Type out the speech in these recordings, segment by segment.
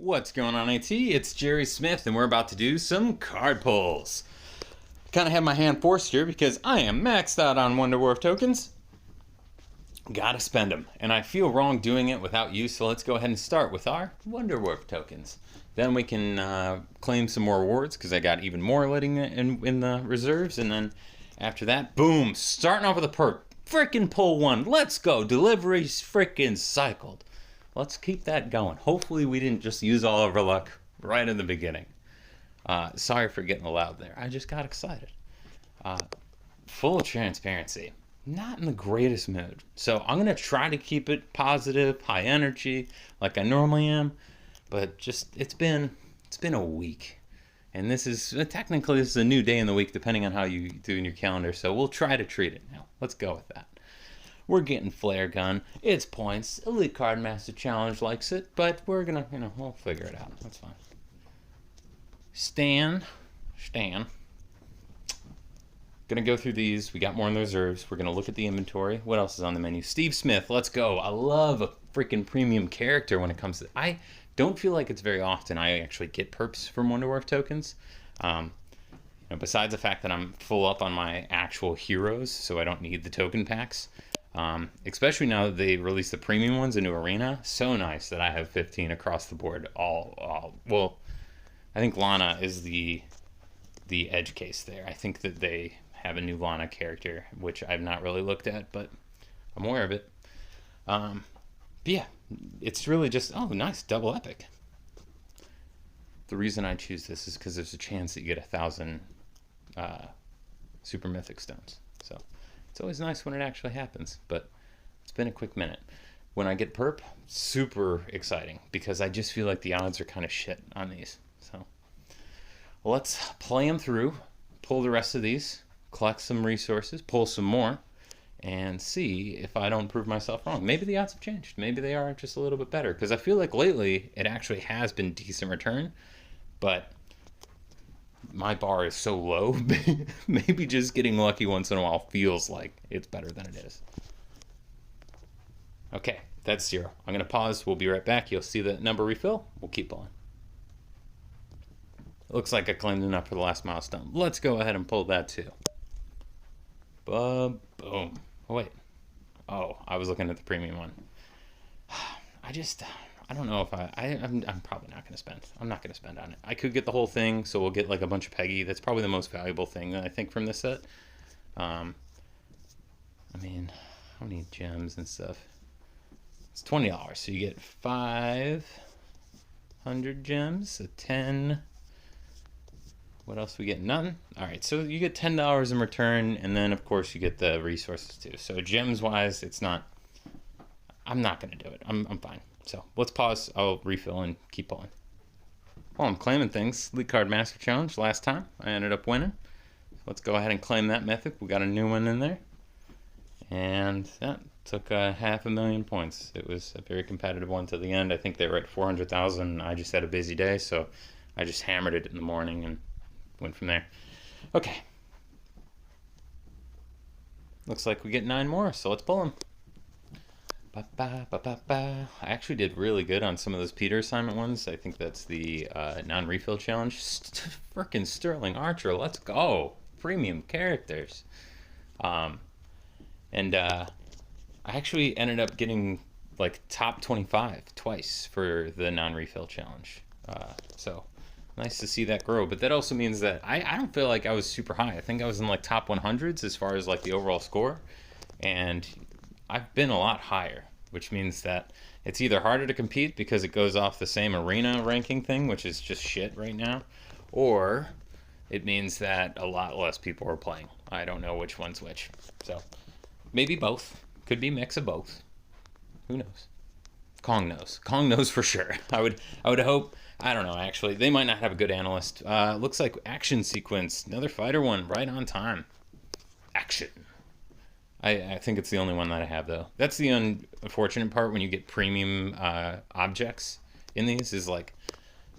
What's going on, AT? It's Jerry Smith, and we're about to do some card pulls. Kind of have my hand forced here because I am maxed out on Wharf tokens. Gotta spend them, and I feel wrong doing it without you, so let's go ahead and start with our Wharf tokens. Then we can claim some more rewards because I got even more letting in the reserves, and then after that, boom, starting off with a perk. Frickin' pull one. Let's go. Deliveries frickin' cycled. Let's keep that going. Hopefully we didn't just use all of our luck right in the beginning. Sorry for getting loud there. I just got excited. Full transparency. Not in the greatest mood. So I'm going to try to keep it positive, high energy, like I normally am. But just, it's been a week. And this is a new day in the week, depending on how you do in your calendar. So we'll try to treat it now. Let's go with that. We're getting Flare Gun. It's points. Elite Card Master Challenge likes it, but we're gonna, we'll figure it out. That's fine. Stan. Gonna go through these. We got more in the reserves. We're gonna look at the inventory. What else is on the menu? Steve Smith. Let's go. I love a freaking premium character when it comes to. I don't feel like it's very often I actually get perps from Wharf tokens. Besides the fact that I'm full up on my actual heroes, so I don't need the token packs. Especially now that they released the premium ones, a new arena. So nice that I have 15 across the board. Well, I think Lana is the edge case there. I think that they have a new Lana character, which I've not really looked at, but I'm aware of it. But yeah, it's really just, oh, nice, double epic. The reason I choose this is because there's a chance that you get 1,000 super mythic stones. So it's always nice when it actually happens, but it's been a quick minute. When I get perp, super exciting because I just feel like the odds are kind of shit on these. So let's play them through, pull the rest of these, collect some resources, pull some more, and see if I don't prove myself wrong. Maybe the odds have changed. Maybe they are just a little bit better because I feel like lately it actually has been decent return, but my bar is so low. Maybe just getting lucky once in a while feels like it's better than it is. Okay, that's 0. I'm going to pause. We'll be right back. You'll see the number refill. We'll keep on. Looks like I claimed enough for the last milestone. Let's go ahead and pull that too. Boom. Oh, wait. Oh, I was looking at the premium one. I don't know if I'm probably not going to spend. I'm not going to spend on it. I could get the whole thing, so we'll get like a bunch of Peggy. That's probably the most valuable thing I think from this set. I mean, how many gems and stuff? It's $20, so you get 500 gems, a 10. What else we get? None. All right, so you get $10 in return, and then of course you get the resources too. So gems wise, it's not. I'm not going to do it. I'm fine. So let's pause. I'll refill and keep pulling. Well, I'm claiming things. Elite Card Master Challenge last time. I ended up winning. Let's go ahead and claim that Mythic. We got a new one in there. And that took 500,000 points. It was a very competitive one to the end. I think they were at 400,000. I just had a busy day, so I just hammered it in the morning and went from there. Okay. Looks like we get 9 more, so let's pull them. I actually did really good on some of those Peter assignment ones. I think that's the non-refill challenge. Frickin' Sterling Archer, let's go. Premium characters. I actually ended up getting like top 25 twice for the non-refill challenge. So nice to see that grow. But that also means that I don't feel like I was super high. I think I was in like top 100s as far as like the overall score. And I've been a lot higher, which means that it's either harder to compete because it goes off the same arena ranking thing, which is just shit right now, or it means that a lot less people are playing. I don't know which one's which. So maybe both. Could be a mix of both. Who knows? Kong knows. Kong knows for sure. I would hope. I don't know, actually. They might not have a good analyst. Looks like action sequence. Another fighter one right on time. Action. I think it's the only one that I have, though. That's the unfortunate part when you get premium objects in these, is like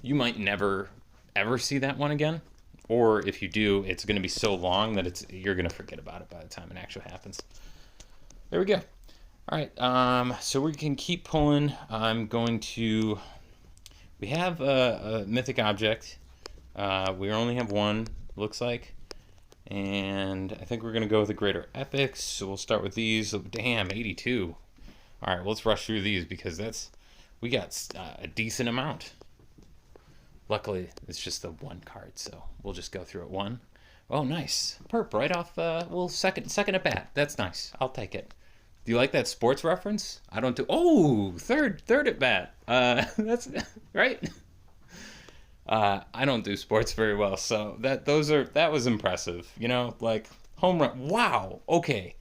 you might never, ever see that one again. Or if you do, it's going to be so long that you're going to forget about it by the time it actually happens. There we go. All right, so we can keep pulling. We We have a mythic object. We only have one, looks like. And I think we're going to go with the greater epics. So we'll start with these. Oh, damn, 82. All right, let's rush through these because we got a decent amount. Luckily, it's just the one card, so we'll just go through it one. Oh, nice. Perp right off, well, second at bat. That's nice. I'll take it. Do you like that sports reference? I don't do... Oh, third at bat. That's... Right? I don't do sports very well, so that was impressive. You know, like, home run. Wow. Okay.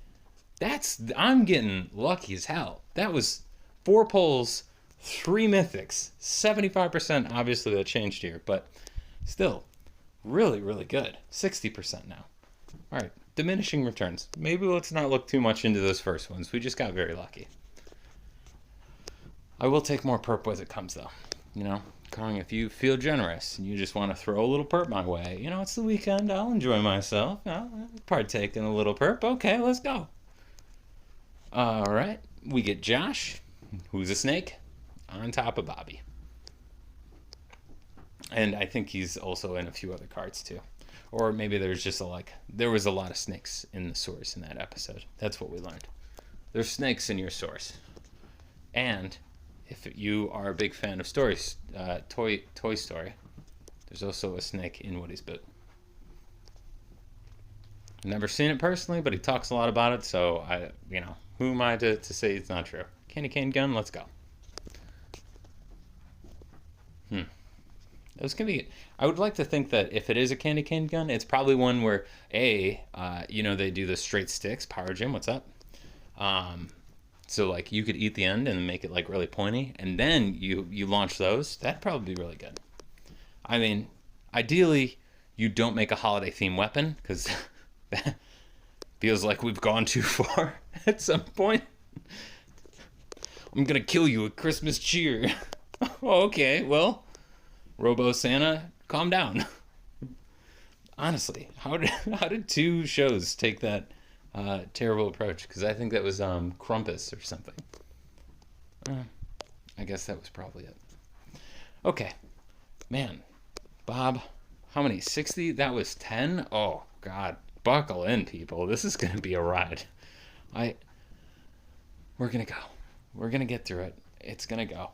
I'm getting lucky as hell. That was 4 pulls, 3 mythics, 75%. Obviously, that changed here, but still, really, really good. 60% now. All right, diminishing returns. Maybe let's not look too much into those first ones. We just got very lucky. I will take more perp as it comes, though. You know, Kong, if you feel generous and you just want to throw a little perp my way, you know, it's the weekend. I'll enjoy myself. I'll partake in a little perp. Okay, let's go. All right, we get Josh, who's a snake, on top of Bobby. And I think he's also in a few other cards too. Or maybe there's just there was a lot of snakes in the source in that episode. That's what we learned. There's snakes in your source. And if you are a big fan of stories, Toy Story, there's also a snake in Woody's boot. Never seen it personally, but he talks a lot about it, so who am I to say it's not true? Candy cane gun, let's go. It was gonna be. I would like to think that if it is a candy cane gun, it's probably one where they do the straight sticks. Power Gym, what's up? So like you could eat the end and make it like really pointy, and then you launch those. That'd probably be really good. I mean, ideally, you don't make a holiday theme weapon because that feels like we've gone too far at some point. I'm gonna kill you with Christmas cheer. Oh, okay, well. Robo Santa, calm down. Honestly, how did 2 shows take that terrible approach? Because I think that was Krampus or something. I guess that was probably it. Okay, man, Bob, how many? 60? That was 10. Oh God, buckle in, people. This is gonna be a ride. We're gonna go. We're gonna get through it. It's gonna go.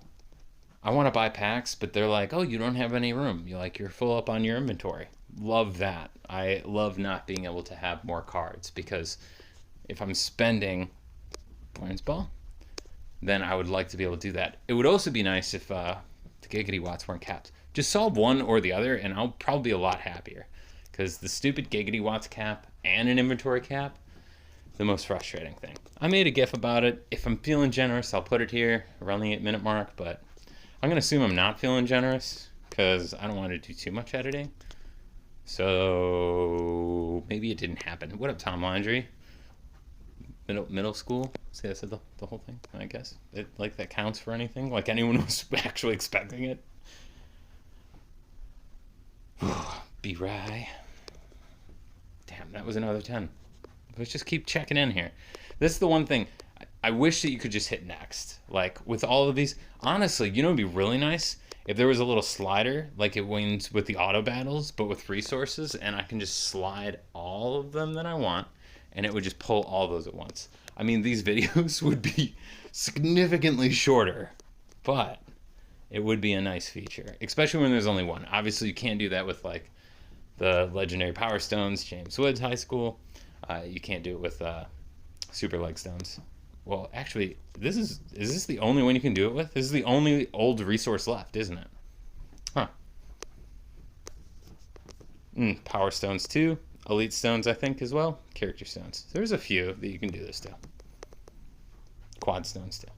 I want to buy packs, but they're like, oh, you don't have any room. You're full up on your inventory. Love that. I love not being able to have more cards because if I'm spending Blind Ball, then I would like to be able to do that. It would also be nice if the Giggity Watts weren't capped. Just solve one or the other, and I'll probably be a lot happier because the stupid Giggity Watts cap and an inventory cap, the most frustrating thing. I made a GIF about it. If I'm feeling generous, I'll put it here around the 8-minute mark, but I'm going to assume I'm not feeling generous because I don't want to do too much editing. So maybe it didn't happen. What up, Tom Landry? Middle school? See, I said the whole thing, I guess. That counts for anything? Like anyone was actually expecting it? Be right. Damn, that was another 10. Let's just keep checking in here. This is the one thing. I wish that you could just hit next. Like, with all of these, honestly, it'd be really nice if there was a little slider, like it wins with the auto battles, but with resources, and I can just slide all of them that I want, and it would just pull all those at once. I mean, these videos would be significantly shorter, but it would be a nice feature, especially when there's only one. Obviously, you can't do that with, like, the legendary Power Stones, James Woods High School. You can't do it with Super Leg Stones. Well, actually, is this the only one you can do it with? This is the only old resource left, isn't it? Huh. Power Stones too. Elite Stones, I think, as well. Character Stones. There's a few that you can do this to. Quad Stones too.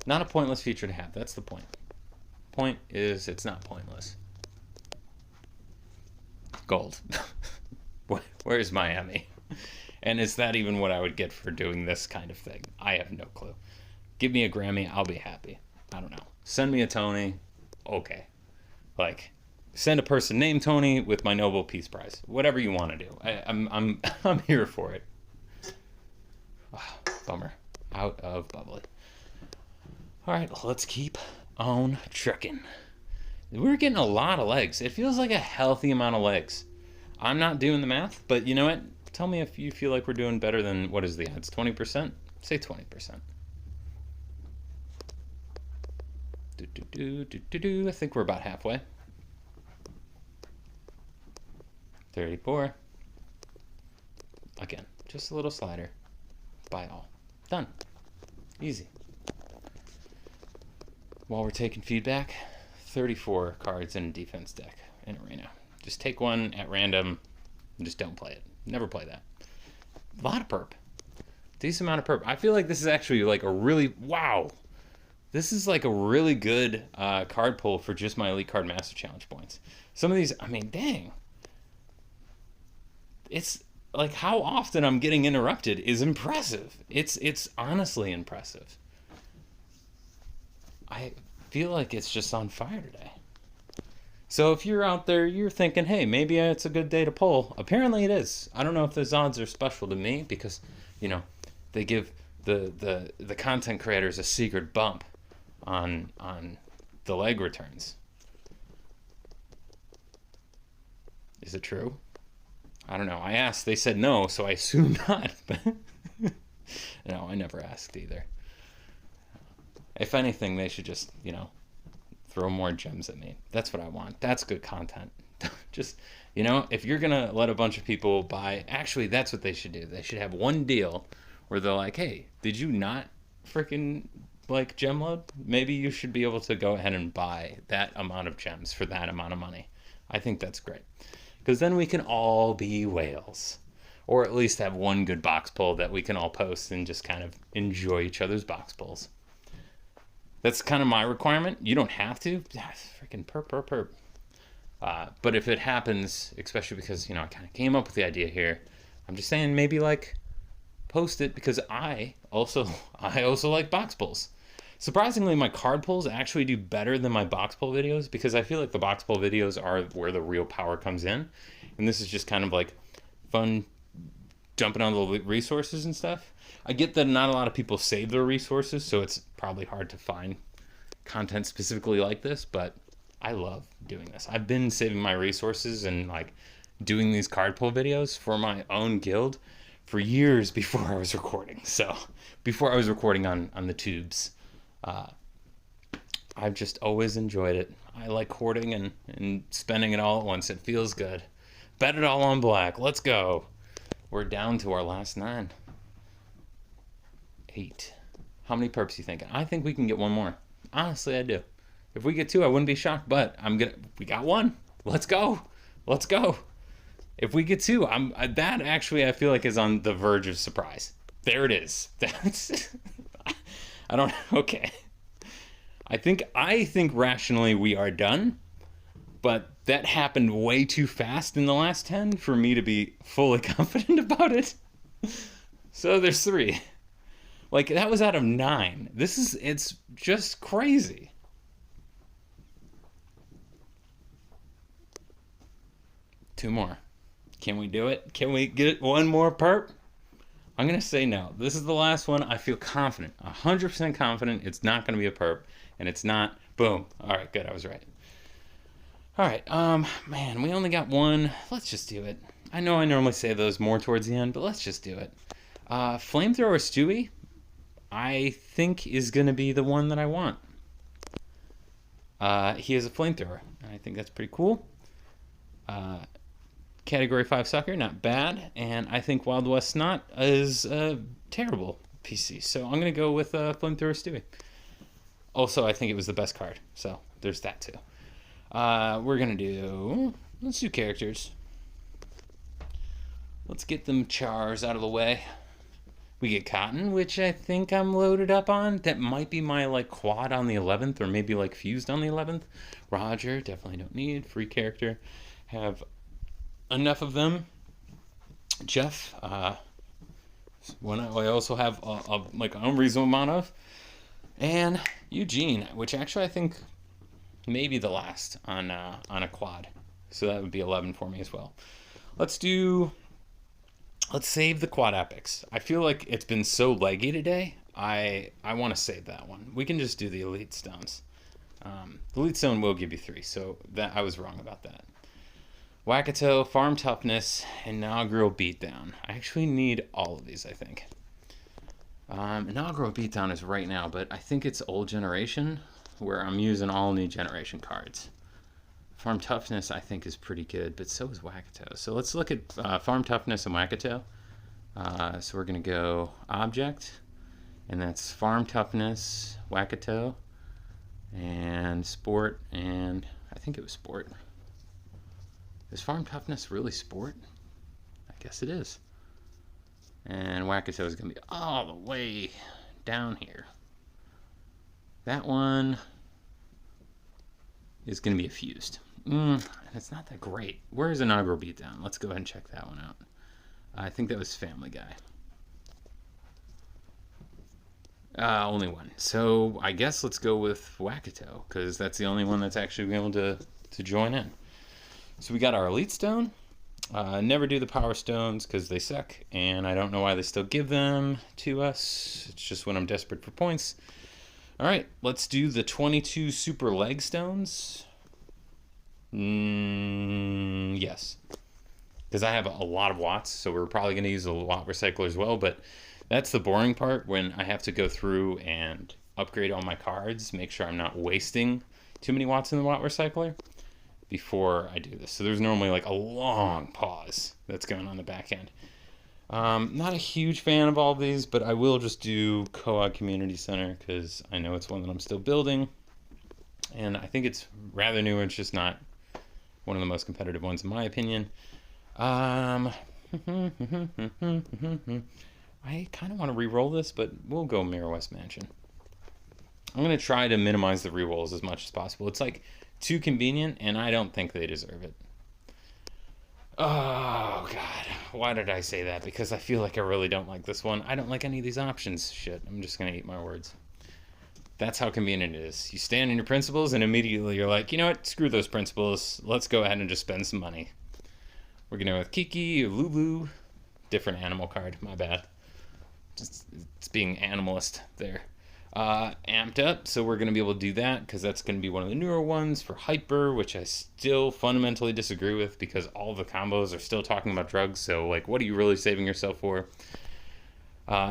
Not a pointless feature to have. That's the point. Point is, it's not pointless. Gold. Where's Miami? And is that even what I would get for doing this kind of thing? I have no clue. Give me a Grammy, I'll be happy. I don't know. Send me a Tony, okay. Like, send a person named Tony with my Nobel Peace Prize. Whatever you want to do. I'm here for it. Oh, bummer. Out of bubbly. All right, let's keep on trucking. We're getting a lot of legs. It feels like a healthy amount of legs. I'm not doing the math, but you know what? Tell me if you feel like we're doing better than, what is the odds? 20%? Say 20%. I think we're about halfway. 34. Again, just a little slider. Buy all. Done. Easy. While we're taking feedback, 34 cards in a defense deck in Arena. Just take one at random and just don't play it. Never play that. A lot of perp. Decent amount of perp. I feel like this is actually like a really, wow. This is like a really good card pull for just my Elite Card Master Challenge points. Some of these, I mean, dang. It's like how often I'm getting interrupted is impressive. It's honestly impressive. I feel like it's just on fire today. So if you're out there, you're thinking, hey, maybe it's a good day to pull. Apparently it is. I don't know if those odds are special to me because, you know, they give the content creators a secret bump on the leg returns. Is it true? I don't know. I asked. They said no, so I assume not. No, I never asked either. If anything, they should just, you know, throw more gems at me. That's what I want. That's good content. Just, you know, if you're going to let a bunch of people buy, actually, that's what they should do. They should have one deal where they're like, hey, did you not freaking like gem load? Maybe you should be able to go ahead and buy that amount of gems for that amount of money. I think that's great. Because then we can all be whales. Or at least have one good box pull that we can all post and just kind of enjoy each other's box pulls. That's kind of my requirement. You don't have to. Freaking perp. But if it happens, especially because, you know, I kind of came up with the idea here, I'm just saying maybe like post it because I also like box pulls. Surprisingly, my card pulls actually do better than my box pull videos because I feel like the box pull videos are where the real power comes in. And this is just kind of like fun jumping on the resources and stuff. I get that not a lot of people save their resources, so it's probably hard to find content specifically like this, but I love doing this. I've been saving my resources and like doing these card pull videos for my own guild for years before I was recording. So before I was recording on the tubes, I've just always enjoyed it. I like hoarding and spending it all at once. It feels good. Bet it all on black. Let's go. We're down to our last 9. 8. How many perps you thinking? I think we can get one more. Honestly, I do. If we get 2, I wouldn't be shocked, but we got 1. Let's go. If we get 2, that actually I feel like is on the verge of surprise. There it is. Okay. I think rationally we are done, but that happened way too fast in the last 10 for me to be fully confident about it. So there's 3. Like, that was out of 9. It's just crazy. Two more. Can we do it? Can we get one more perp? I'm going to say no. This is the last one. I feel confident, 100% confident it's not going to be a perp, and it's not. Boom. All right, good. I was right. All right. Man, we only got 1. Let's just do it. I know I normally say those more towards the end, but let's just do it. Flamethrower Stewie, I think is going to be the one that I want. He is a flamethrower. I think that's pretty cool. Category 5 sucker, not bad. And I think Wild West Snot is a terrible PC. So I'm going to go with Flamethrower Stewie. Also, I think it was the best card. So there's that too. We're going to let's do characters. Let's get them chars out of the way. We get Cotton, which I think I'm loaded up on. That might be my like quad on the 11th or maybe like fused on the 11th. Roger, definitely don't need. Free character. Have enough of them. Jeff, one I also have like an unreasonable amount of. And Eugene, which actually I think may be the last on a quad. So that would be 11 for me as well. Let's save the quad epics. I feel like it's been so leggy today. I want to save that one. We can just do the elite stones. The lead stone will give you 3, so that I was wrong about that. Waikato, Farm Toughness, Inaugural Beatdown. I actually need all of these, I think. Inaugural Beatdown is right now, but I think it's old generation, where I'm using all new generation cards. Farm Toughness, I think, is pretty good, but so is Waikato. So let's look at Farm Toughness and Waikato. So we're going to go Object, and that's Farm Toughness, Waikato, and Sport, and I think it was Sport. Is Farm Toughness really Sport? I guess it is. And Waikato is going to be all the way down here. That one is going to be a Fused. It's not that great. Where's Inaugural Beatdown? Let's go ahead and check that one out. I think that was Family Guy. Only one. So I guess let's go with Waikato, because that's the only one that's actually able to join in. So we got our Elite Stone. Never do the Power Stones because they suck, and I don't know why they still give them to us. It's just when I'm desperate for points. All right, let's do the 22 Super Leg Stones. Yes. Because I have a lot of watts, so we're probably going to use a watt recycler as well, but that's the boring part when I have to go through and upgrade all my cards, make sure I'm not wasting too many watts in the watt recycler before I do this. So there's normally like a long pause that's going on the back end. Not a huge fan of all of these, but I will just do Co-op Community Center because I know it's one that I'm still building. And I think it's rather new. It's just not one of the most competitive ones in my opinion. I kind of want to re-roll this, but we'll go Mirror West Mansion. I'm going to try to minimize the re-rolls as much as possible. It's like too convenient, and I don't think they deserve it. Oh, God. Why did I say that? Because I feel like I really don't like this one. I don't like any of these options. Shit, I'm just going to eat my words. That's how convenient it is. You stand in your principles, and immediately you're like, you know what? Screw those principles. Let's go ahead and just spend some money. We're going to go with Kiki or Lulu. Different animal card. My bad. Just it's being animalist there. Amped Up, so we're going to be able to do that because that's going to be one of the newer ones for Hyper, which I still fundamentally disagree with because all the combos are still talking about drugs, so like what are you really saving yourself for?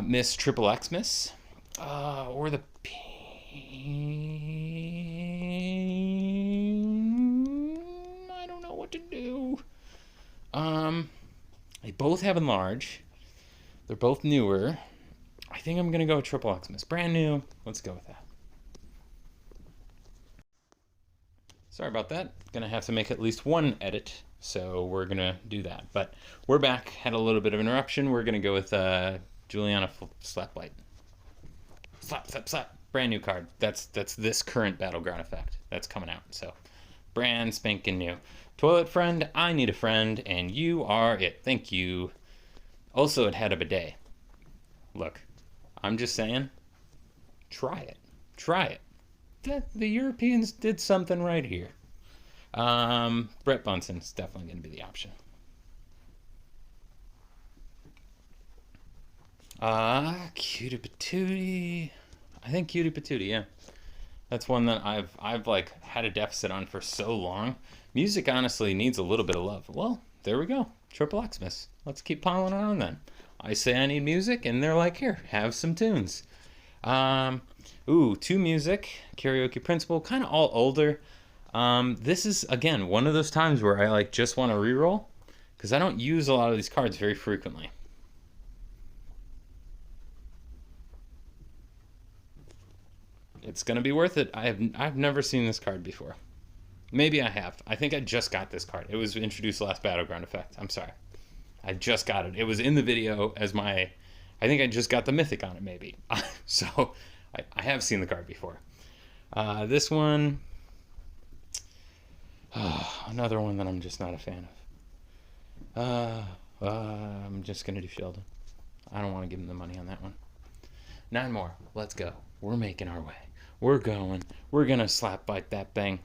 Miss Triple Xmas, or the I don't know what to do. They both have Enlarge. They're both newer. I think I'm going to go with Triple Xmas. Brand new. Let's go with that. Sorry about that. Going to have to make at least one edit, so we're going to do that. But we're back. Had a little bit of interruption. We're going to go with Juliana Slaplight. Slap, slap, slap. Brand new card. That's this current Battleground effect that's coming out. So brand spanking new. Toilet Friend, I need a friend, and you are it. Thank you. Also, it had a bidet. Look. I'm just saying, try it. Try it. The Europeans did something right here. Brett Bunson's definitely going to be the option. Cutie Patootie. I think Cutie Patootie, yeah. That's one that I've like had a deficit on for so long. Music honestly needs a little bit of love. Well, there we go. Triple Xmas. Let's keep piling it on then. I say I need music, and they're like, here, have some tunes. To music, Karaoke Principal, kind of all older. This is, again, one of those times where I like just want to reroll, because I don't use a lot of these cards very frequently. It's going to be worth it. I've never seen this card before. Maybe I have. I think I just got this card. It was introduced last Battleground effect. I'm sorry. I just got it. It was in the video as my... I think I just got the Mythic on it, maybe. So, I have seen the card before. This one... another one that I'm just not a fan of. I'm just going to do Sheldon. I don't want to give him the money on that one. 9 more. Let's go. We're making our way. We're going. We're going to slap bite that thing.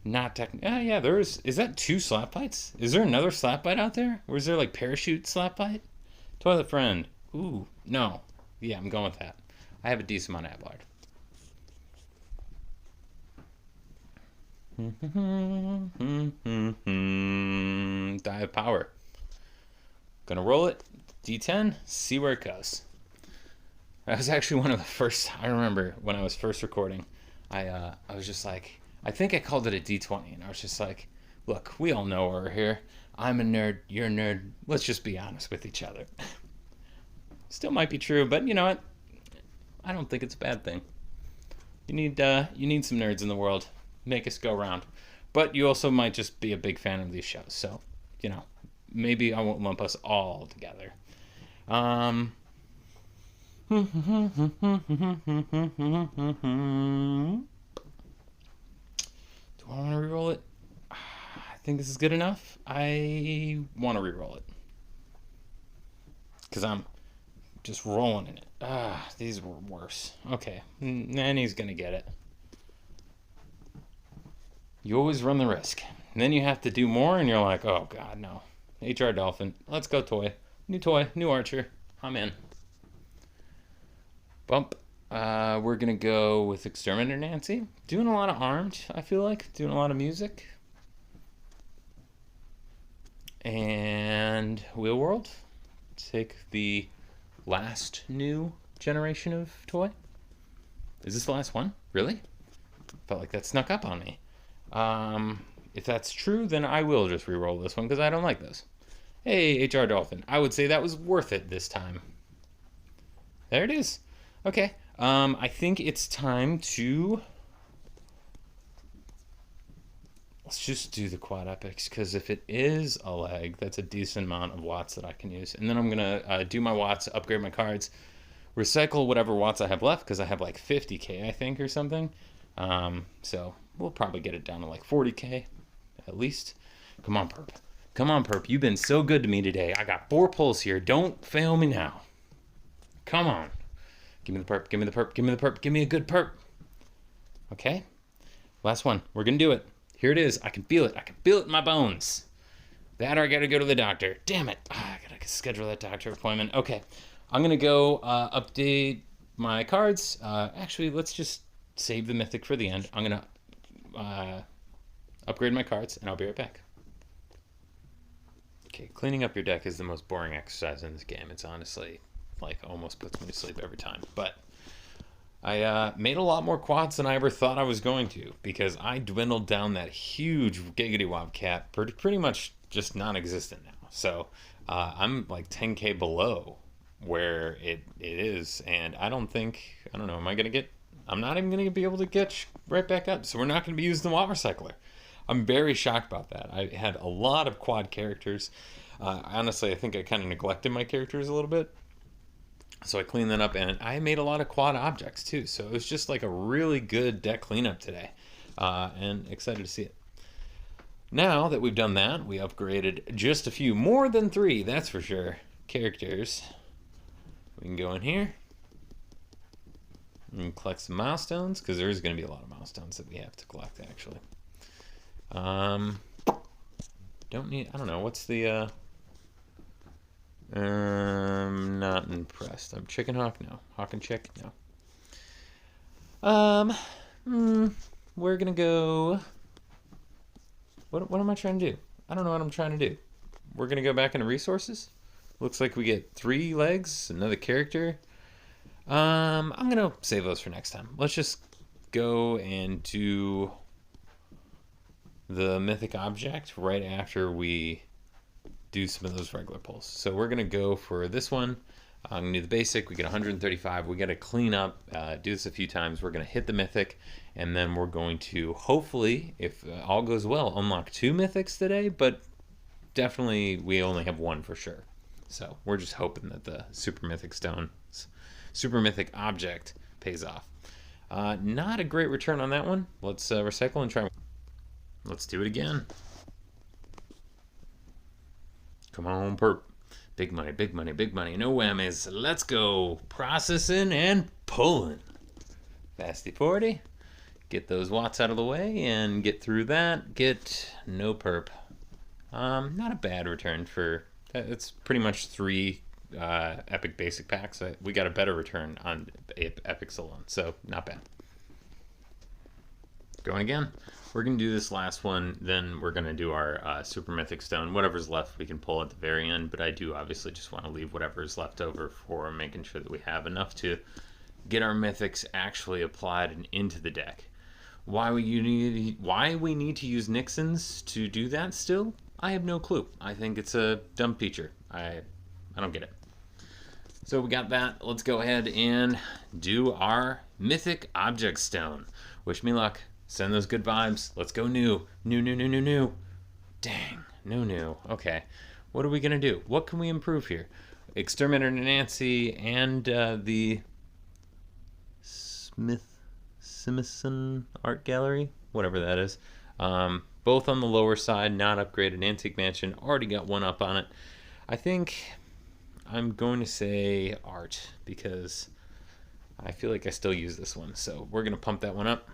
Not technically. Yeah, there's. Is that 2 slap bites? Is there another slap bite out there? Or is there like parachute slap bite? Toilet Friend. Ooh, no. Yeah, I'm going with that. I have a decent amount of Ablard. Die of power. Gonna roll it. D10. See where it goes. That was actually one of the first. I remember when I was first recording. I was just like, I think I called it a D20, and I was just like, look, we all know we're here. I'm a nerd. You're a nerd. Let's just be honest with each other. Still might be true, but you know what? I don't think it's a bad thing. You need some nerds in the world. Make us go round. But you also might just be a big fan of these shows, so you know, maybe I won't lump us all together. Do I want to reroll it? I think this is good enough. I want to reroll it because I'm just rolling in it. These were worse. Okay, Nanny's gonna get it. You always run the risk. And then you have to do more, and you're like, oh god, no. HR Dolphin. Let's go toy. New archer. I'm in. Bump. We're gonna go with Exterminator Nancy. Doing a lot of armed, I feel like. Doing a lot of music. And Wheel World. Take the last new generation of toy. Is this the last one? Really? Felt like that snuck up on me. If that's true, then I will just re-roll this one because I don't like those. Hey, HR Dolphin. I would say that was worth it this time. There it is. Okay. I think it's time to... Let's just do the quad epics, because if it is a leg, that's a decent amount of watts that I can use. And then I'm going to do my watts, upgrade my cards, recycle whatever watts I have left, because I have like 50k, I think, or something. So we'll probably get it down to like 40k, at least. Come on, Perp. Come on, Perp. You've been so good to me today. I got 4 pulls here. Don't fail me now. Come on. Give me the perp. Give me the perp. Give me the perp. Give me a good perp. Okay. Last one. We're going to do it. Here it is. I can feel it. I can feel it in my bones. That or I got to go to the doctor. Damn it. I got to schedule that doctor appointment. Okay. I'm going to go update my cards. Actually, let's just save the Mythic for the end. I'm going to upgrade my cards, and I'll be right back. Okay, cleaning up your deck is the most boring exercise in this game. It's honestly, like, almost puts me to sleep every time. But I made a lot more quads than I ever thought I was going to, because I dwindled down that huge Giggity Wob cap pretty much just non-existent now. So I'm like 10k below where it is, and I don't know, am I going to get... I'm not even going to be able to get right back up, so we're not going to be using the water recycler. I'm very shocked about that. I had a lot of quad characters. Honestly, I think I kind of neglected my characters a little bit. So I cleaned that up, and I made a lot of quad objects too. So it was just like a really good deck cleanup today. And excited to see it. Now that we've done that, we upgraded just a few, more than 3, that's for sure, characters. We can go in here and collect some milestones, because there's going to be a lot of milestones that we have to collect, actually. Don't need, I don't know, what's the, not impressed. I'm Chicken Hawk? No. Hawk and Chick? No. We're gonna go, what am I trying to do? I don't know what I'm trying to do. We're gonna go back into resources. Looks like we get 3 legs, another character. I'm gonna save those for next time. Let's just go and do the mythic object right after we do some of those regular pulls. So we're gonna go for this one. I'm gonna do the basic. We get 135. We gotta clean up, do this a few times. We're gonna hit the mythic, and then we're going to hopefully, if all goes well, unlock 2 mythics today, but definitely we only have 1 for sure. So we're just hoping that the super mythic object pays off. Not a great return on that one. Let's recycle and try. Let's do it again. Come on, perp. Big money, big money, big money. No whammies. Let's go. Processing and pulling. Fasty 40. Get those watts out of the way and get through that. Get no perp. Not a bad return for... It's pretty much 3 epic basic packs. We got a better return on epics alone, so not bad. Going again. We're going to do this last one, then we're going to do our Super Mythic Stone. Whatever's left we can pull at the very end, but I do obviously just want to leave whatever's left over for making sure that we have enough to get our Mythics actually applied and into the deck. Why we need to use Nixons to do that still, I have no clue. I think it's a dumb feature. I don't get it. So we got that. Let's go ahead and do our Mythic Object Stone. Wish me luck. Send those good vibes. Let's go new. New. Dang, new. Okay. What are we going to do? What can we improve here? Exterminator Nancy and the Simison Art Gallery, whatever that is. Both on the lower side, not upgraded. Antique Mansion, already got one up on it. I think I'm going to say art because I feel like I still use this one. So we're going to pump that one up,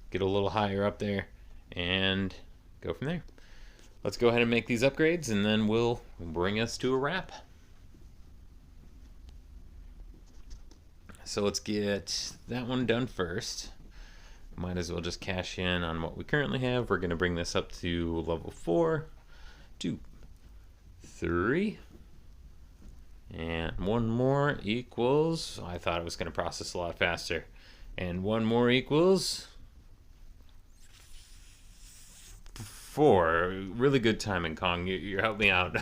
get a little higher up there, and go from there. Let's go ahead and make these upgrades, and then we'll bring us to a wrap. So let's get that one done first. Might as well just cash in on what we currently have. We're going to bring this up to level 4, 2, 3, and one more equals, I thought it was going to process a lot faster, and one more equals 4. Really good timing, Kong. You helped me out.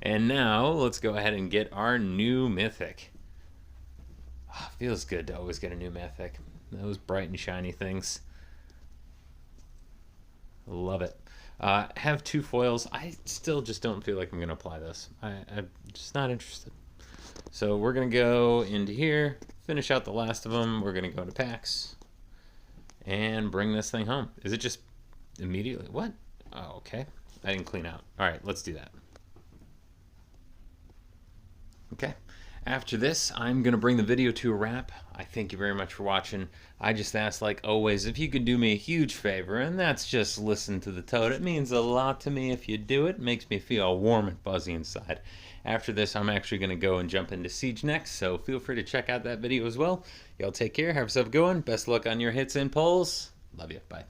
And now let's go ahead and get our new Mythic. Feels good to always get a new Mythic. Those bright and shiny things. Love it. Have 2 foils. I still just don't feel like I'm going to apply this. I'm just not interested. So we're going to go into here, finish out the last of them. We're going to go to packs and bring this thing home. Is it just immediately? What? Oh, okay. I didn't clean out. All right, let's do that. Okay. After this, I'm going to bring the video to a wrap. I thank you very much for watching. I just ask, like always, if you could do me a huge favor, and that's just listen to the toad. It means a lot to me if you do it. It makes me feel warm and fuzzy inside. After this, I'm actually going to go and jump into Siege next, so feel free to check out that video as well. Y'all take care. Have yourself a good one. Best luck on your hits and pulls. Love you. Bye.